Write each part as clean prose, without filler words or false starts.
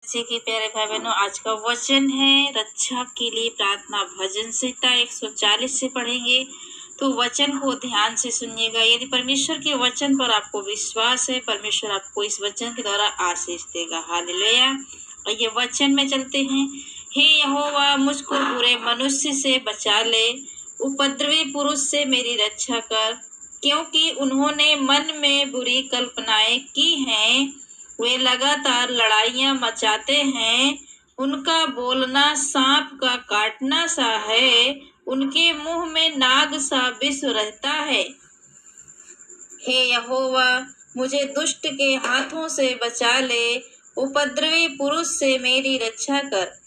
जैसे कि प्यारे भाई बहनों, आज का वचन है रक्षा के लिए प्रार्थना। भजन संहिता 140 से पढ़ेंगे, तो वचन को ध्यान से सुनिएगा। यदि परमेश्वर के वचन पर आपको विश्वास है, परमेश्वर आपको इस वचन के द्वारा आशीष देगा। हालेलुया। और ये वचन में चलते हैं। हे यहोवा, मुझको बुरे मनुष्य से बचा ले, उपद्रवी पुरुष से मेरी रक्षा कर, क्योंकि उन्होंने मन में बुरी कल्पनाएं की हैं। वे लगातार लड़ाइयां मचाते हैं। उनका बोलना सांप का काटना सा है, उनके मुंह में नाग सा विष रहता है। हे यहोवा, मुझे दुष्ट के हाथों से बचा ले, उपद्रवी पुरुष से मेरी रक्षा कर,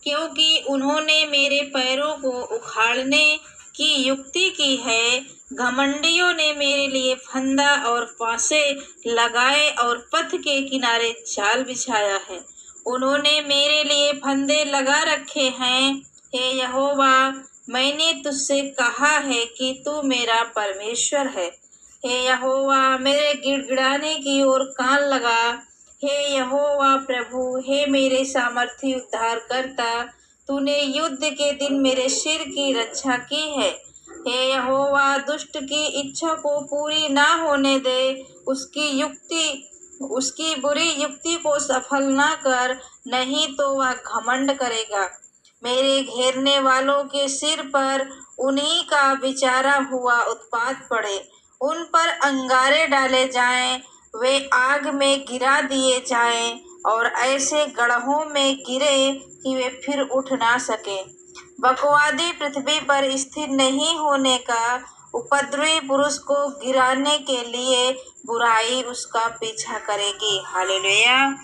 क्योंकि उन्होंने मेरे पैरों को उखाड़ने की युक्ति की है। घमंडियों ने मेरे लिए फंदा और फांसे लगाए और पथ के किनारे जाल बिछाया है। उन्होंने मेरे लिए फंदे लगा रखे हैं। हे यहोवा, मैंने तुझसे कहा है कि तू मेरा परमेश्वर है। हे यहोवा, मेरे गिड़गिड़ाने की ओर कान लगा। हे यहोवा प्रभु, हे मेरे सामर्थी उद्धार करता, तूने युद्ध के दिन मेरे सिर की रक्षा की है। हे यहोवा, दुष्ट की इच्छा को पूरी ना होने दे, उसकी बुरी युक्ति को सफल ना कर, नहीं तो वह घमंड करेगा। मेरे घेरने वालों के सिर पर उन्हीं का बिचारा हुआ उत्पात पड़े, उन पर अंगारे डाले जाएं, वे आग में गिरा दिए जाएं और ऐसे गड्ढों में गिरे कि वे फिर उठ ना सके। बकवादी पृथ्वी पर स्थिर नहीं होने का, उपद्रवी पुरुष को गिराने के लिए बुराई उसका पीछा करेगी। हालेलुया।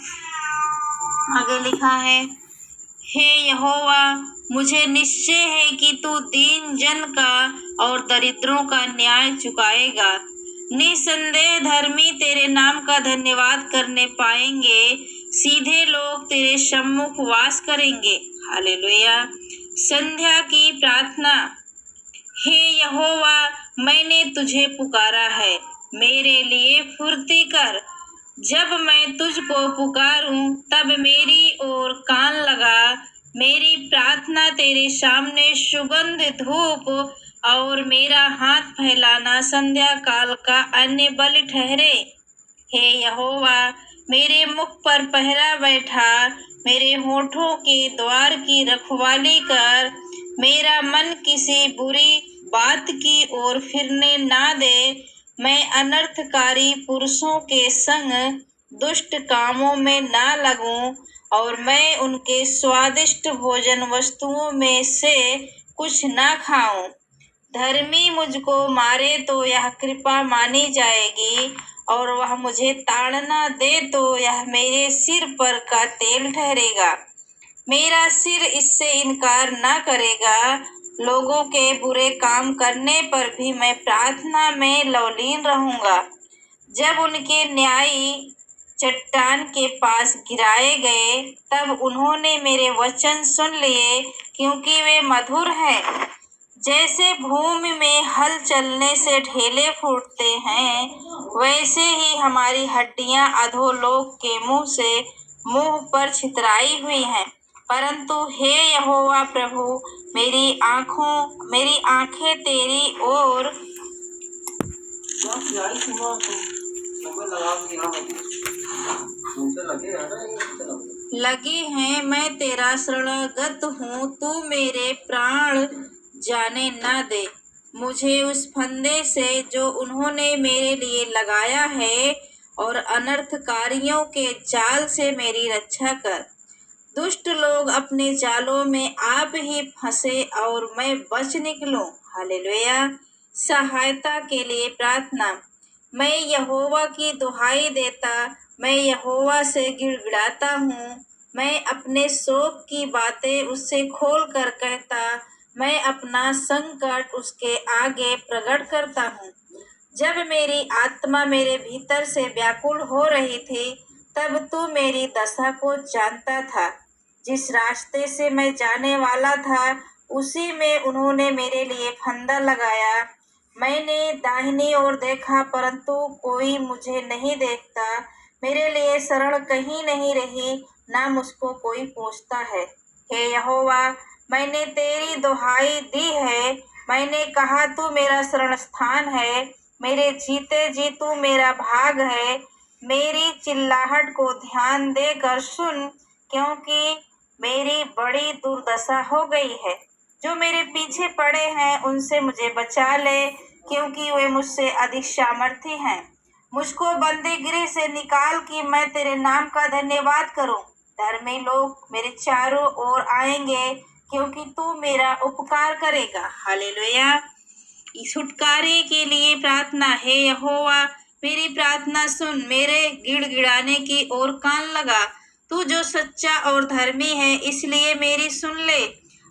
आगे लिखा है, हे यहोवा, मुझे निश्चय है कि तू दीन जन का और दरिद्रों का न्याय चुकाएगा। निसंदेह धर्मी तेरे नाम का धन्यवाद करने पाएंगे, सीधे लोग तेरे सम्मुख वास करेंगे। हालेलुया। संध्या की प्रार्थना। हे यहोवा, मैंने तुझे पुकारा है, मेरे लिए फुर्ती कर। जब मैं तुझको पुकारूं, तब मेरी ओर कान लगा। मेरी प्रार्थना तेरे सामने सुगंध धूप और मेरा हाथ फैलाना संध्या काल का अन्य बलि ठहरे। हे यहोवा, मेरे मुख पर पहरा बैठा, मेरे होठों के द्वार की रखवाली कर। मेरा मन किसी बुरी बात की ओर फिरने ना दे। मैं अनर्थकारी पुरुषों के संग दुष्ट कामों में ना लगूं, और मैं उनके स्वादिष्ट भोजन वस्तुओं में से कुछ ना खाऊं। धर्मी मुझको मारे तो यह कृपा मानी जाएगी, और वह मुझे ताड़ना दे तो यह मेरे सिर पर का तेल ठहरेगा। मेरा सिर इससे इनकार ना करेगा। लोगों के बुरे काम करने पर भी मैं प्रार्थना में लवलीन रहूंगा। जब उनके न्यायी चट्टान के पास गिराए गए, तब उन्होंने मेरे वचन सुन लिए, क्योंकि वे मधुर हैं। जैसे भूमि में हल चलने से ढेले फूटते हैं, वैसे ही हमारी हड्डियां अधोलोक के मुंह पर छितराई हुई हैं। परंतु हे यहोवा प्रभु, मेरी आंखें तेरी ओर लगी हैं। मैं तेरा शरणगत हूँ, तू मेरे प्राण जाने न दे। मुझे उस फंदे से जो उन्होंने मेरे लिए लगाया है, और अनर्थकारियों के जाल से मेरी रक्षा कर। दुष्ट लोग अपने जालों में आप ही फंसे और मैं बच निकलूं। हालेलुया। सहायता के लिए प्रार्थना। मैं यहोवा की दुहाई देता, मैं यहोवा से गिड़गिड़ाता हूँ। मैं अपने शोक की बातें उससे खोल कर कहता, मैं अपना संकट उसके आगे प्रकट करता हूँ। जब मेरी आत्मा मेरे भीतर से व्याकुल हो रही थी, तब तू मेरी दशा को जानता था। जिस रास्ते से मैं जाने वाला था, उसी में उन्होंने मेरे लिए फंदा लगाया। मैंने दाहिनी ओर देखा, परंतु कोई मुझे नहीं देखता। मेरे लिए शरण कहीं नहीं रही। ना मुझको कोई पूछता है। हे यहोवा, मैंने तेरी दुहाई दी है, मैंने कहा तू मेरा शरण स्थान है, मेरे जीते जी तू मेरा भाग है। मेरी चिल्लाहट को ध्यान देकर सुन, क्योंकि मेरी बड़ी दुर्दशा हो गई है। जो मेरे पीछे पड़े हैं उनसे मुझे बचा ले, क्योंकि वे मुझसे अधिक सामर्थी हैं। मुझको बंदीगृह से निकाल कि मैं तेरे नाम का धन्यवाद करूं। धर्मी लोग मेरे चारों ओर आएंगे, क्योंकि तू मेरा उपकार करेगा। हालेलुया। छुटकारे के लिए प्रार्थना। हे यहोवा, मेरी प्रार्थना सुन, मेरे गिड़गिड़ाने की ओर कान लगा। तू जो सच्चा और धर्मी है, इसलिए मेरी सुन ले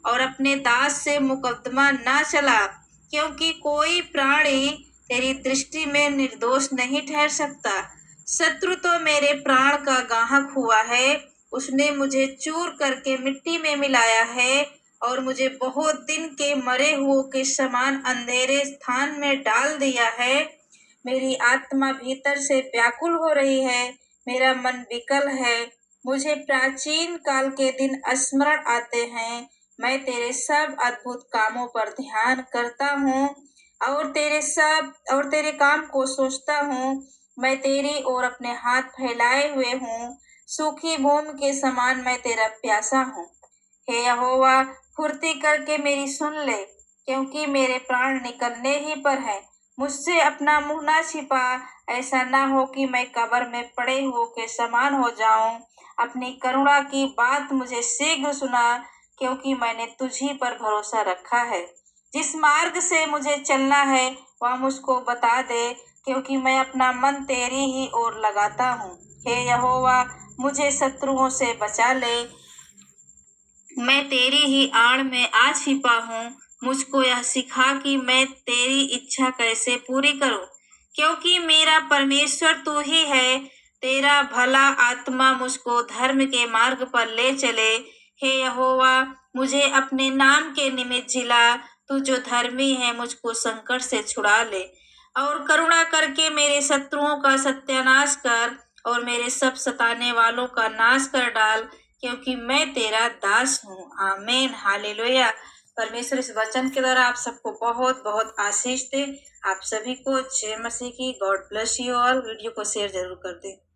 और अपने दास से मुकदमा ना चला, क्योंकि कोई प्राणी तेरी दृष्टि में निर्दोष नहीं ठहर सकता। शत्रु तो मेरे प्राण का गाहक हुआ है, उसने मुझे चूर करके मिट्टी में मिलाया है और मुझे बहुत दिन के मरे हुओं के समान अंधेरे स्थान में डाल दिया है। मेरी आत्मा भीतर से व्याकुल हो रही है, मेरा मन विकल है। मुझे प्राचीन काल के दिन स्मरण आते हैं। मैं तेरे सब अद्भुत कामों पर ध्यान करता हूँ और तेरे काम को सोचता हूँ। मैं तेरी ओर अपने हाथ फैलाए हुए हूँ, सूखी भूमि के समान मैं तेरा प्यासा हूँ। हे यहोवा, फुर्ती करके मेरी सुन ले, क्योंकि मेरे प्राण निकलने ही पर है। मुझसे अपना मुंह ना छिपा, ऐसा ना हो कि मैं कब्र में पड़े हुओं के समान हो जाऊं। अपनी करुणा की बात मुझे शीघ्र सुना, क्योंकि मैंने तुझी पर भरोसा रखा है। जिस मार्ग से मुझे चलना है वह मुझको बता दे, क्योंकि मैं अपना मन तेरी ही ओर लगाता हूँ। हे यहोवा, मुझे शत्रुओं से बचा ले, मैं तेरी ही आड़ में आ छिपा हूँ। मुझको यह सिखा कि मैं तेरी इच्छा कैसे पूरी करूँ, क्योंकि मेरा परमेश्वर तू ही है। तेरा भला आत्मा मुझको धर्म के मार्ग पर ले चले। हे यहोवा, मुझे अपने नाम के निमित्त जिला। तू जो धर्मी है मुझको संकट से छुड़ा ले और करुणा करके मेरे शत्रुओं का सत्यानाश कर और मेरे सब सताने वालों का नाश कर डाल, क्योंकि मैं तेरा दास हूँ। आमीन। हालेलुया। परमेश्वर इस वचन के द्वारा आप सबको बहुत बहुत आशीष दे। आप सभी को जय मसीह की। God bless you all. Video को शेयर जरूर कर दें।